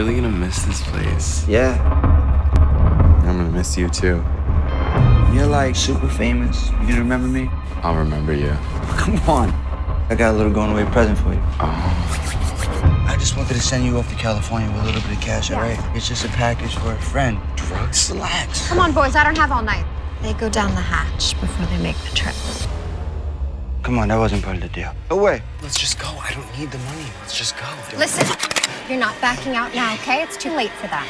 really gonna miss this place. Yeah, I'm gonna miss you too. you're like super famous. You gonna remember me? I'll remember you. Come on. I got a little going away present for you. Oh, I just wanted to send you off to California with a little bit of cash, all right? It's just a package for a friend. drugs? Relax. Come on, boys, I don't have all night. They go down the hatch before they make the trip. Come on, that wasn't part of the deal. Away. Let's just go. I don't need the money. Let's just go. Listen, you're not backing out now, okay? It's too late for that.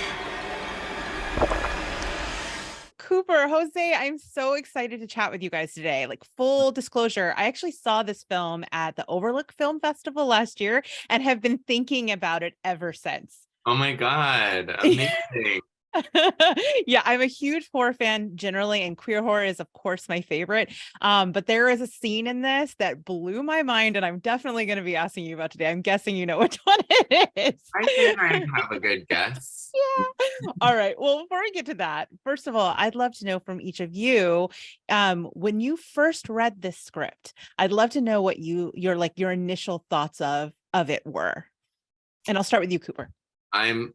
Cooper, Jose, I'm so excited to chat with you guys today. Like, full disclosure, I actually saw this film at the Overlook Film Festival last year and have been thinking about it ever since. Oh my God, amazing. Yeah, I'm a huge horror fan generally, and queer horror is, of course, my favorite. But there is a scene in this that blew my mind, and I'm definitely going to be asking you about today. I'm guessing you know which one it is. I think I have a good guess. Yeah. All right. Well, before we get to that, first of all, I'd love to know from each of you, when you first read this script, I'd love to know what your initial thoughts of it were. And I'll start with you, Cooper. I'm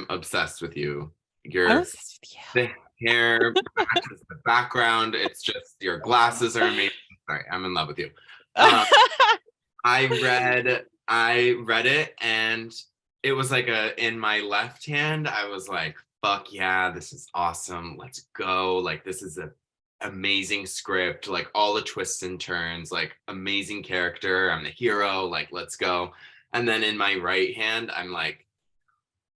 obsessed with you. I Your was- yeah. thick hair matches the background. It's just your glasses are amazing. Sorry, I'm in love with you. I read it, and it was like in my left hand, I was like, fuck yeah, this is awesome. Let's go. Like, this is a amazing script, like all the twists and turns, like amazing character. I'm the hero, like, let's go. And then in my right hand, I'm like,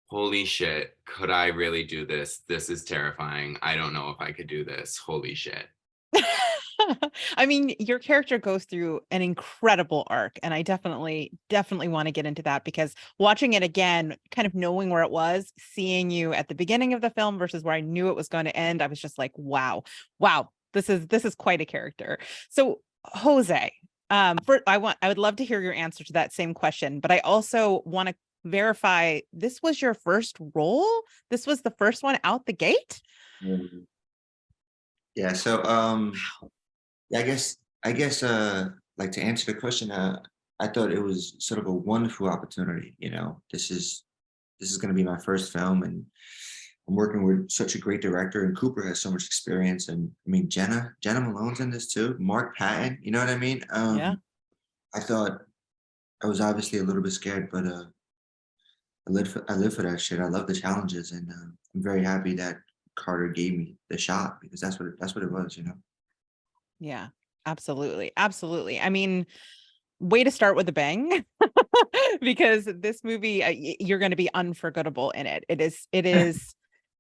holy shit, could I really do this? This is terrifying. I don't know if I could do this. Holy shit. I mean, your character goes through an incredible arc, and I definitely want to get into that, because watching it again, kind of knowing where it was, seeing you at the beginning of the film versus where I knew it was going to end, I was just like, wow, this is quite a character. So, Jose, I would love to hear your answer to that same question, but I also want to verify, this was your first role? This was the first one out the gate? Yeah, so yeah, I guess like, to answer the question, I thought it was sort of a wonderful opportunity, you know. This is gonna be my first film, and I'm working with such a great director, and Cooper has so much experience, and I mean Jenna Malone's in this too, Mark Patton, you know what I mean? Yeah. I thought I was obviously a little bit scared, but I live for that shit. I love the challenges, and I'm very happy that Carter gave me the shot, because that's what it was, you know. Yeah, absolutely. I mean, way to start with a bang, because this movie, you're going to be unforgettable in it. It is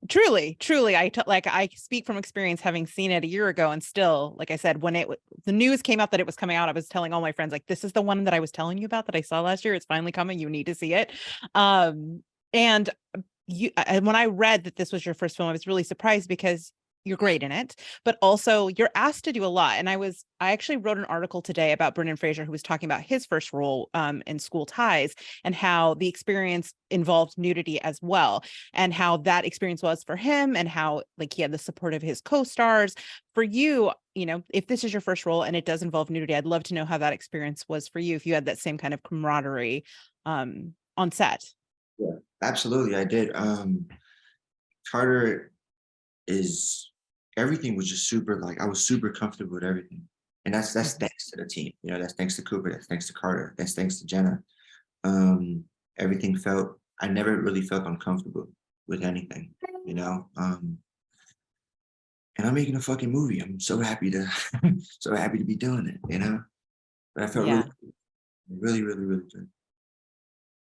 truly. I speak from experience, having seen it a year ago, and still, like I said, when the news came out that it was coming out, I was telling all my friends, like, this is the one that I was telling you about that I saw last year. It's finally coming. You need to see it. And when I read that this was your first film, I was really surprised, because you're great in it, but also you're asked to do a lot. And I actually wrote an article today about Brendan Fraser, who was talking about his first role in School Ties, and how the experience involved nudity as well, and how that experience was for him, and how, like, he had the support of his co-stars. For you, you know, if this is your first role and it does involve nudity, I'd love to know how that experience was for you, if you had that same kind of camaraderie on set. Yeah, absolutely, I did. Carter everything was just super, like, I was super comfortable with everything. And that's thanks to the team. You know, that's thanks to Cooper, that's thanks to Carter, that's thanks to Jenna. I never really felt uncomfortable with anything, you know. And I'm making a fucking movie. I'm so happy to so happy to be doing it, you know. But I felt Yeah. really good.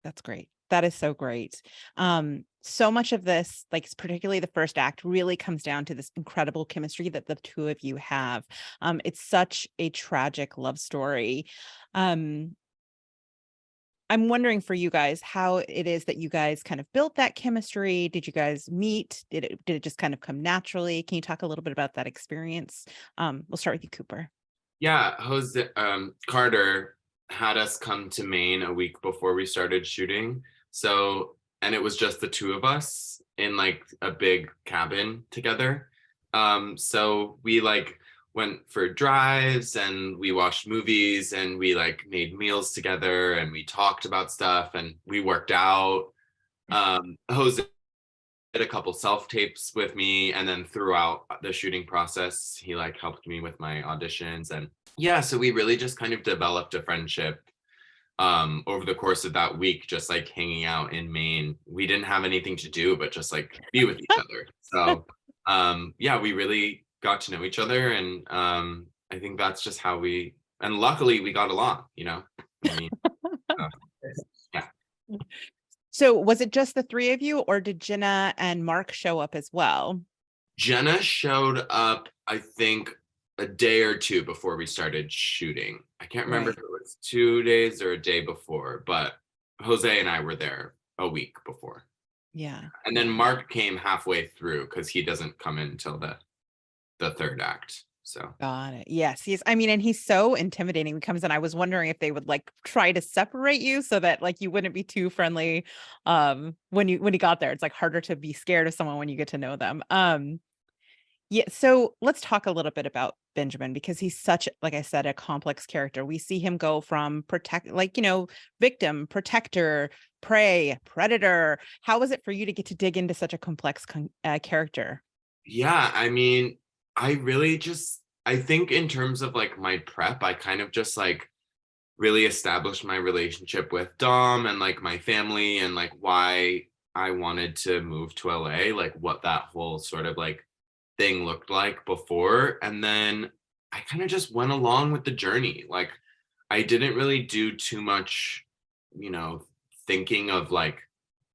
That's great. That is so great. So much of this, like particularly the first act, really comes down to this incredible chemistry that the two of you have. It's such a tragic love story. I'm wondering for you guys how it is that you guys kind of built that chemistry. Did you guys meet? Did it just kind of come naturally? Can you talk a little bit about that experience? We'll start with you, Cooper. Yeah, Carter had us come to Maine a week before we started shooting. And it was just the two of us in like a big cabin together. So we like went for drives, and we watched movies, and we like made meals together, and we talked about stuff, and we worked out. Jose did a couple self tapes with me, and then throughout the shooting process, he like helped me with my auditions, and yeah, so we really just kind of developed a friendship over the course of that week, just like hanging out in Maine. We didn't have anything to do but just like be with each other. So yeah, we really got to know each other, and I think that's just how we, and luckily we got along, you know. I mean, uh, yeah. So was it just the three of you, or did Jenna and Mark show up as well? Jenna showed up, I think, a day or two before we started shooting. I can't remember Right. if it was 2 days or a day before, but Jose and I were there a week before. Yeah. And then Mark came halfway through because he doesn't come in until the third act. So Got it. Yes, I mean, and he's so intimidating. He comes in. I was wondering if they would like try to separate you so that like you wouldn't be too friendly. When you got there, it's like harder to be scared of someone when you get to know them. Yeah, so let's talk a little bit about Benjamin, because he's such, like I said, a complex character. We see him go from victim, protector, prey, predator. How was it for you to get to dig into such a complex character? yeah, I mean, I think in terms of like my prep, I kind of just like really established my relationship with Dom and like my family and like why I wanted to move to LA, like what that whole sort of like thing looked like before. And then I kind of just went along with the journey. Like I didn't really do too much, you know, thinking of like,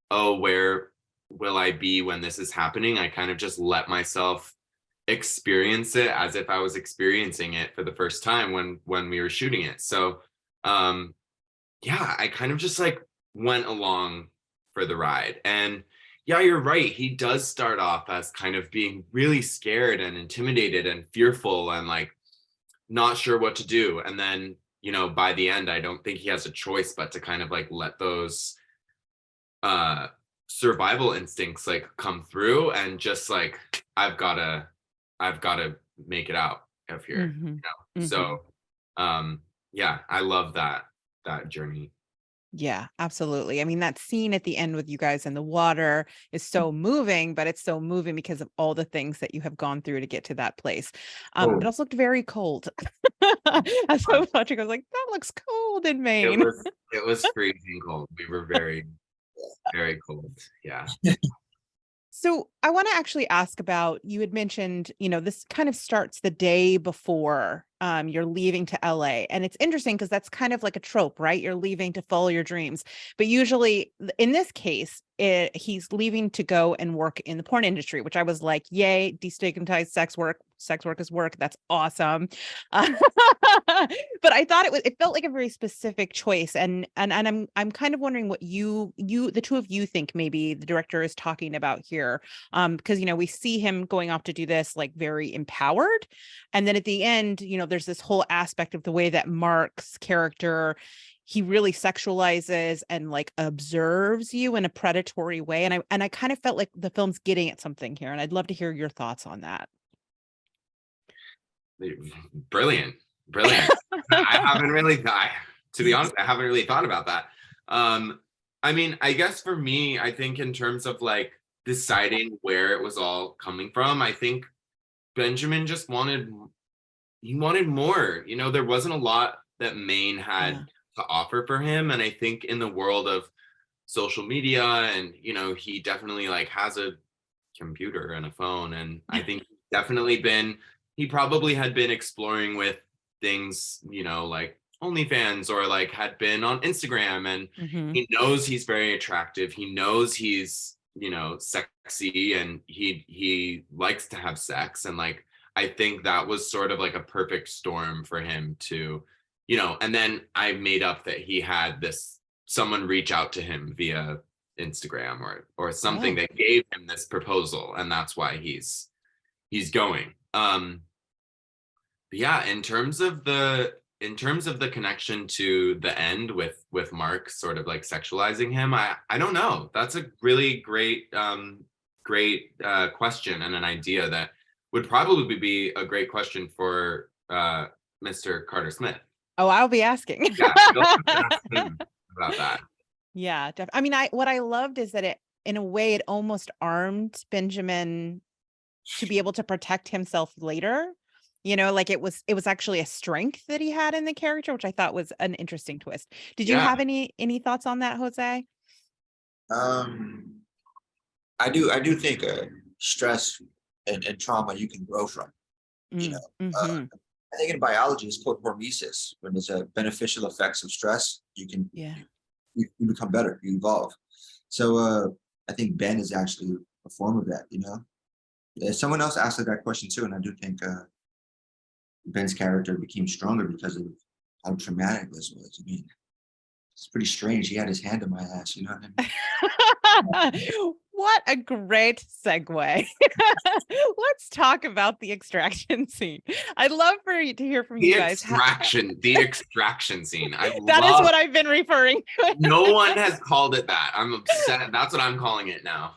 oh, where will I be when this is happening? I kind of just let myself experience it as if I was experiencing it for the first time when we were shooting it. So um yeah, I kind of just like went along for the ride. And yeah, you're right. He does start off as kind of being really scared and intimidated and fearful and like not sure what to do. And then, you know, by the end, I don't think he has a choice but to kind of like let those uh survival instincts like come through and just like I've gotta make it out of here, Hmm. you know. So yeah, I love that journey. Yeah, absolutely. I mean, that scene at the end with you guys in the water is so moving, but it's so moving because of all the things that you have gone through to get to that place. It Oh, also looked very cold. As I was watching, I was like, that looks cold in it Maine. was it was freezing cold. We were very, very cold. Yeah. So I want to actually ask about, you had mentioned, this kind of starts the day before you're leaving to LA. And it's interesting because that's kind of like a trope, right? You're leaving to follow your dreams. But usually in this case, he's leaving to go and work in the porn industry, which I was like, yay, destigmatize sex work. Sex work is work. That's awesome. Uh, but I thought it felt like a very specific choice. And I'm kind of wondering what the two of you think maybe the director is talking about here. Because we see him going off to do this like very empowered. And then at the end, there's this whole aspect of the way that Mark's character, he really sexualizes and like observes you in a predatory way. And I kind of felt like the film's getting at something here. And I'd love to hear your thoughts on that. Brilliant. Brilliant. I haven't really to be honest, I haven't really thought about that. I mean, I guess for me, I think in terms of like deciding where it was all coming from, I think Benjamin just wanted more. You know, there wasn't a lot that Maine had Yeah. to offer for him. And I think in the world of social media and, he definitely like has a computer and a phone. And I think he probably had been exploring with things, like OnlyFans or like had been on Instagram, and Hmm. he knows he's very attractive. He knows he's, sexy, and he likes to have sex. And like, I think that was sort of like a perfect storm for him to, and then I made up that he had someone reach out to him via Instagram or something Oh, that gave him this proposal, and that's why he's going. But yeah, in terms of the connection to the end with Mark sort of like sexualizing him, I don't know. That's a really great question, and an idea that would probably be a great question for Mr. Carter Smith. oh, I'll be asking. Yeah, you'll have to ask him about that. Yeah, I mean, what I loved is that it, in a way, it almost armed Benjamin to be able to protect himself later. You know, like it was actually a strength that he had in the character, which I thought was an interesting twist. Did you Yeah. have any thoughts on that, Jose? Um, I do think stress and trauma you can grow from. You know, Mm-hmm. I think in biology it's called hormesis. When there's a beneficial effects of stress, you can Yeah. you become better, you evolve. So I think Ben is actually a form of that. You know, someone else asked that question too, and I do think Ben's character became stronger because of how traumatic this was. I mean, it's pretty strange. He had his hand in my ass. You know what I mean? What a great segue. Let's talk about the extraction scene. I'd love to hear from you guys. The extraction scene. I That is love. what I've been referring to. No one has called it that. I'm upset. That's what I'm calling it now.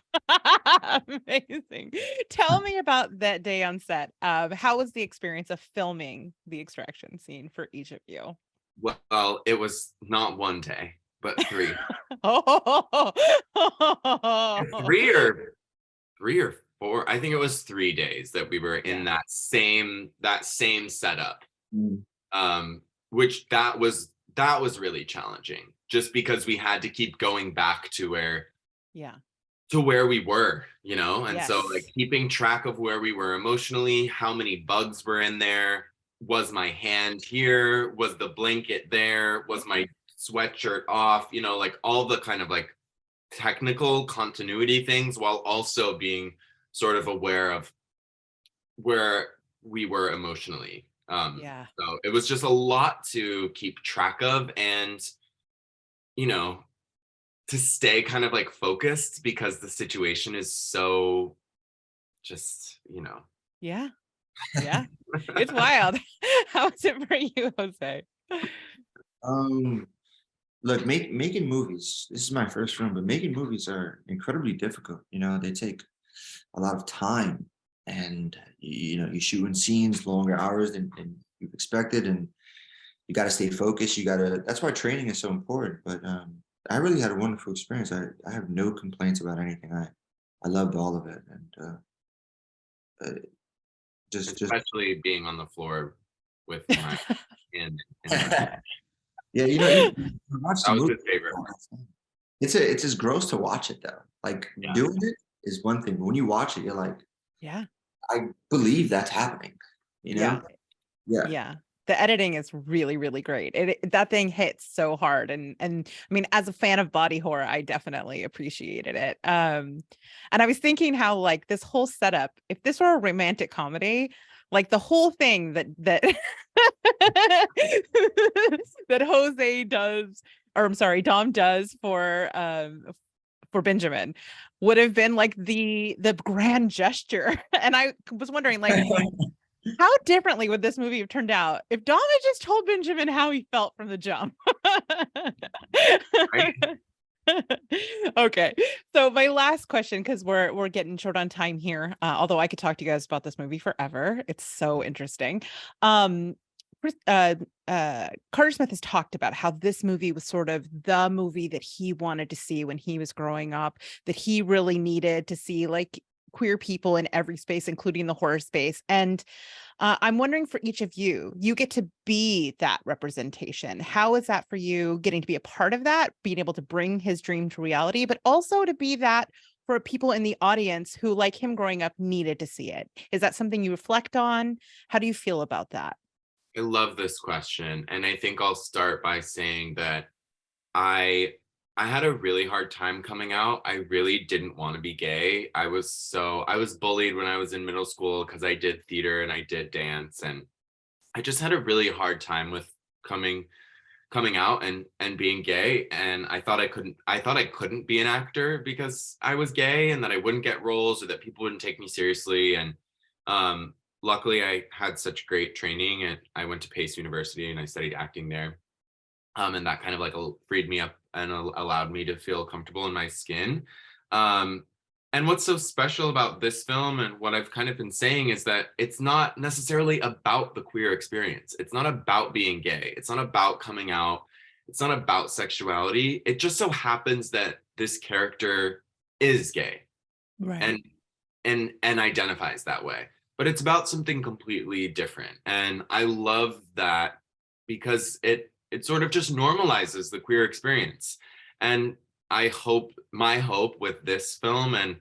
Amazing. Tell me about that day on set. How was the experience of filming the extraction scene for each of you? Well, it was not one day, but three. Oh, Three or four. I think it was 3 days that we were in Yeah. that same setup. Mm. Which that was really challenging, just because we had to keep going back to where we were, you know? And so like Yes. keeping track of where we were emotionally, how many bugs were in there, was my hand here, was the blanket there, was my sweatshirt off, you know, like all the kind of like technical continuity things, while also being sort of aware of where we were emotionally. Yeah. So it was just a lot to keep track of, and you know, to stay kind of like focused, because the situation is so just, you know. Yeah. Yeah. It's wild. How is it for you, Jose? Um, Look, making movies. This is my first film, but making movies are incredibly difficult. You know, they take a lot of time, and you know, you shoot in scenes longer hours than you've expected, and you got to stay focused. You got to. That's why training is so important. But I really had a wonderful experience. I have no complaints about anything. I loved all of it, and uh, just Especially being on the floor with my hand in my, yeah. You know, you watch the that was movie. his favorite part. It's just gross to watch it though. Like Yeah. doing it is one thing, but when you watch it, you're like, Yeah. I believe that's happening. You Yeah. know? Yeah. Yeah. The editing is really, really great. That thing hits so hard. And I mean, as a fan of body horror, I definitely appreciated it. And I was thinking how like this whole setup, if this were a romantic comedy, like the whole thing that that Jose does, or I'm sorry, Dom does for Benjamin would have been like the grand gesture. And I was wondering, like, how differently would this movie have turned out if Dom had just told Benjamin how he felt from the jump? Right? Okay, so my last question, because we're getting short on time here, although I could talk to you guys about this movie forever. It's so interesting. Chris- uh Carter Smith has talked about how this movie was sort of the movie that he wanted to see when he was growing up, that he really needed to see like queer people in every space, including the horror space. And I'm wondering, for each of you, you get to be that representation. How is that for you, getting to be a part of that, being able to bring his dream to reality, but also to be that for people in the audience who, like him growing up, needed to see it? Is that something you reflect on? How do you feel about that? I love this question, and I think I'll start by saying that I I had a really hard time coming out. I really didn't want to be gay. I was bullied when I was in middle school because I did theater and I did dance, and I just had a really hard time with coming coming out and being gay, and I thought I couldn't be an actor because I was gay, and that I wouldn't get roles or that people wouldn't take me seriously. And um luckily I had such great training, and I went to Pace University and I studied acting there. And that kind of like freed me up and allowed me to feel comfortable in my skin. Um, and what's so special about this film and what I've kind of been saying is that it's not necessarily about the queer experience. It's not about being gay. It's not about coming out It's not about sexuality. It just so happens that this character is gay Right. and identifies that way. But it's about something completely different. And I love that because it sort of just normalizes the queer experience. And my hope with this film and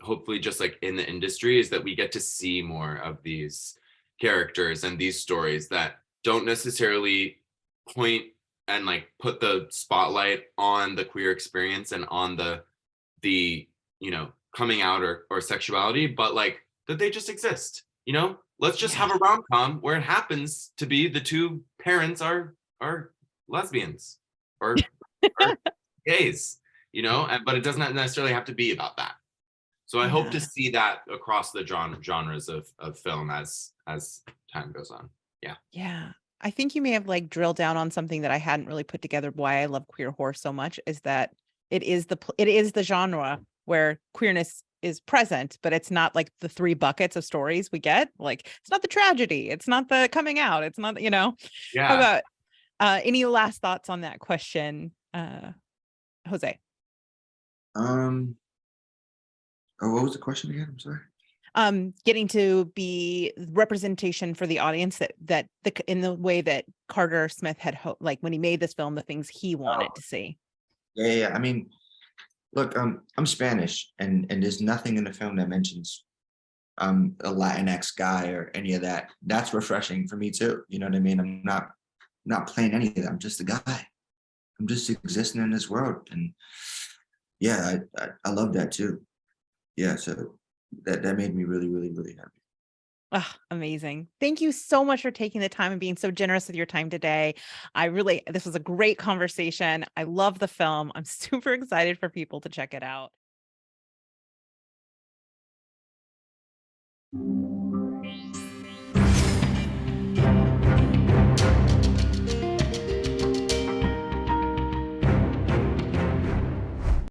hopefully just like in the industry is that we get to see more of these characters and these stories that don't necessarily point and like put the spotlight on the queer experience and on the coming out or sexuality, but like that they just exist. Let's just have a rom-com where it happens to be the two parents are lesbians or gays, but it doesn't necessarily have to be about that. So I hope to see that across the genres of film as time goes on. Yeah. I think you may have like drilled down on something that I hadn't really put together. Why I love queer horror so much is that it is the genre where queerness is present, but it's not like the three buckets of stories we get. Like it's not the tragedy, it's not the coming out, it's not, How about any last thoughts on that question, Jose? What was the question again? I'm sorry. Getting to be representation for the audience that in the way that Carter Smith had like when he made this film, the things he wanted to see. Yeah. I mean, look, I'm Spanish, and there's nothing in the film that mentions a Latinx guy or any of that. That's refreshing for me too. You know what I mean? I'm not playing any of that. I'm just a guy. I'm just existing in this world, and yeah, I love that too. Yeah, so that made me really, really, really happy. Oh, amazing. Thank you so much for taking the time and being so generous with your time today. This was a great conversation. I love the film. I'm super excited for people to check it out.